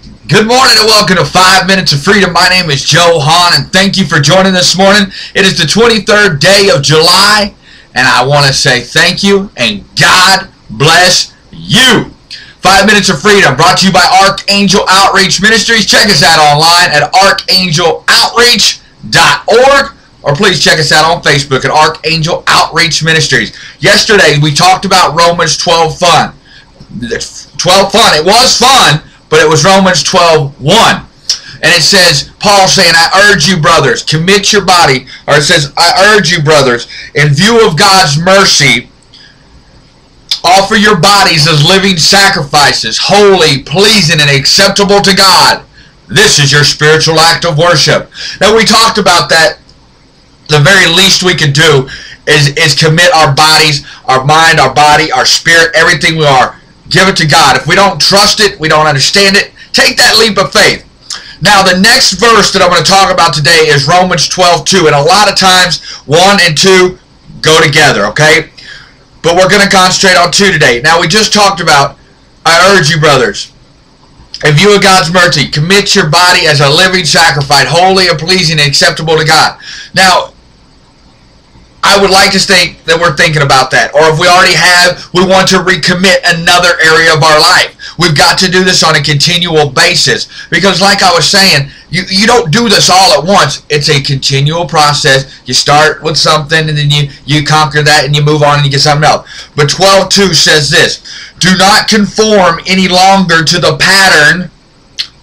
Good morning and welcome to 5 Minutes of Freedom. My name is Joe Hahn and thank you for joining this morning. It is the 23rd day of July and I want to say thank you and God bless you. 5 Minutes of Freedom brought to you by Archangel Outreach Ministries. Check us out online at archangeloutreach.org or please check us out on Facebook at Archangel Outreach Ministries. Yesterday we talked about Romans 12 fun. It was fun. But it was Romans 12:1. And it says, Paul saying, I urge you, brothers, commit your body. Or it says, I urge you, brothers, in view of God's mercy, offer your bodies as living sacrifices, holy, pleasing, and acceptable to God. This is your spiritual act of worship. Now, we talked about that. The very least we can do is commit our bodies, our mind, our body, our spirit, everything we are. Give it to God. If we don't trust it, we don't understand it, take that leap of faith. Now, the next verse that I'm going to talk about today is Romans 12:2. And a lot of times, 1 and 2 go together, okay? But we're going to concentrate on 2 today. Now, we just talked about, I urge you, brothers, in view of God's mercy, commit your body as a living sacrifice, holy and pleasing and acceptable to God. Now, I would like to think that we're thinking about that. Or if we already have, we want to recommit another area of our life. We've got to do this on a continual basis. Because like I was saying, you don't do this all at once. It's a continual process. You start with something and then you conquer that and you move on and you get something else. But 12:2 says this, do not conform any longer to the pattern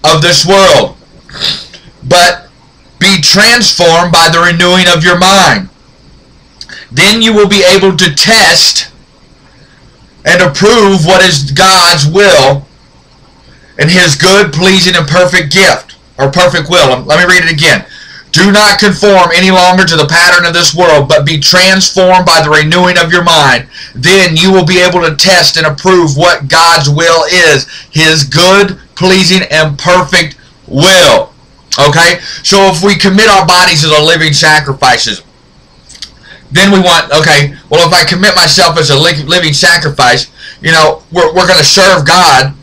of this world, but be transformed by the renewing of your mind. Then you will be able to test and approve what is God's will and His good, pleasing, and perfect gift, or perfect will. Let me read it again. Do not conform any longer to the pattern of this world, but be transformed by the renewing of your mind. Then you will be able to test and approve what God's will is, His good, pleasing, and perfect will. Okay? So if we commit our bodies as a living sacrifices, then we want, okay, well, if I commit myself as a living sacrifice, you know, we're going to serve God.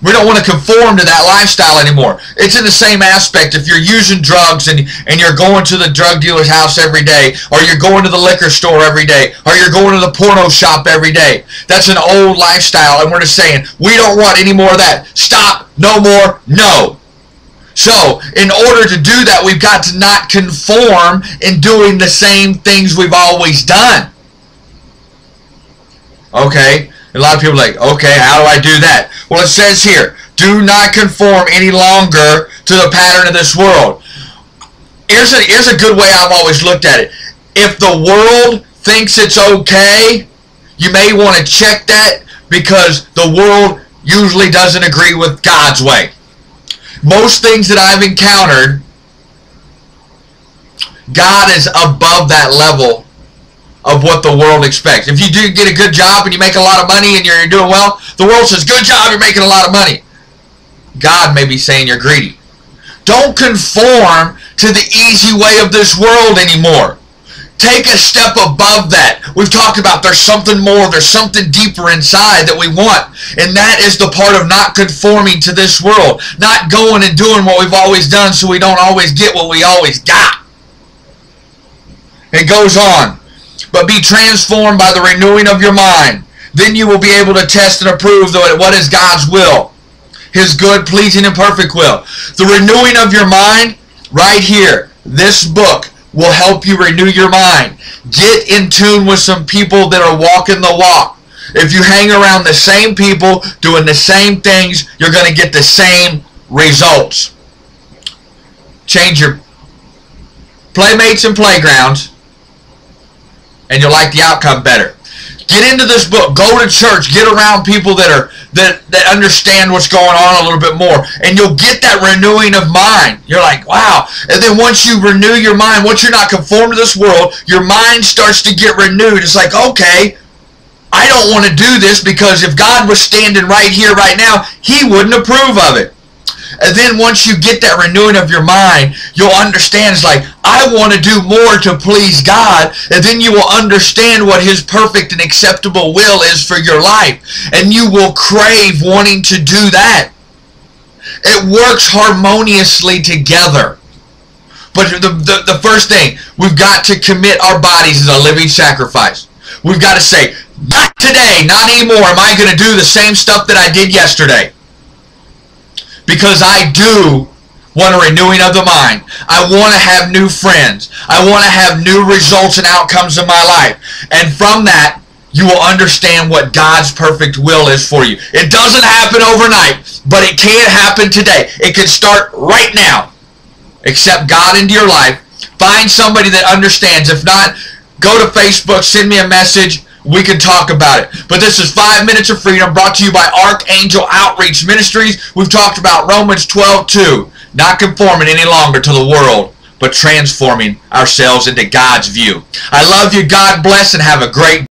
We don't want to conform to that lifestyle anymore. It's in the same aspect. If you're using drugs and you're going to the drug dealer's house every day, or you're going to the liquor store every day, or you're going to the porno shop every day, that's an old lifestyle, and we're just saying, we don't want any more of that. Stop, no more, no. So, in order to do that, we've got to not conform in doing the same things we've always done. Okay? A lot of people are like, okay, how do I do that? Well, it says here, do not conform any longer to the pattern of this world. Here's a good way I've always looked at it. If the world thinks it's okay, you may want to check that because the world usually doesn't agree with God's way. Most things that I've encountered, God is above that level of what the world expects. If you do get a good job and you make a lot of money and you're doing well, the world says, good job, you're making a lot of money. God may be saying you're greedy. Don't conform to the easy way of this world anymore. Take a step above that. We've talked about there's something more, there's something deeper inside that we want. And that is the part of not conforming to this world. Not going and doing what we've always done so we don't always get what we always got. It goes on. But be transformed by the renewing of your mind. Then you will be able to test and approve what is God's will. His good, pleasing, and perfect will. The renewing of your mind, right here, this book, will help you renew your mind. Get in tune with some people that are walking the walk. If you hang around the same people doing the same things, you're going to get the same results. Change your playmates and playgrounds, and you'll like the outcome better. Get into this book. Go to church. Get around people that understand what's going on a little bit more. And you'll get that renewing of mind. You're like, wow. And then once you renew your mind, once you're not conformed to this world, your mind starts to get renewed. It's like, okay, I don't want to do this because if God was standing right here, right now, He wouldn't approve of it. And then once you get that renewing of your mind, you'll understand it's like, I want to do more to please God. And then you will understand what His perfect and acceptable will is for your life. And you will crave wanting to do that. It works harmoniously together. But the first thing, we've got to commit our bodies as a living sacrifice. We've got to say, not today, not anymore am I going to do the same stuff that I did yesterday. Because I do want a renewing of the mind. I want to have new friends. I want to have new results and outcomes in my life. And from that, you will understand what God's perfect will is for you. It doesn't happen overnight, but it can happen today. It can start right now. Accept God into your life. Find somebody that understands. If not, go to Facebook, send me a message. We can talk about it. But this is 5 Minutes of Freedom brought to you by Archangel Outreach Ministries. We've talked about Romans 12:2. Not conforming any longer to the world, but transforming ourselves into God's view. I love you. God bless, and have a great day.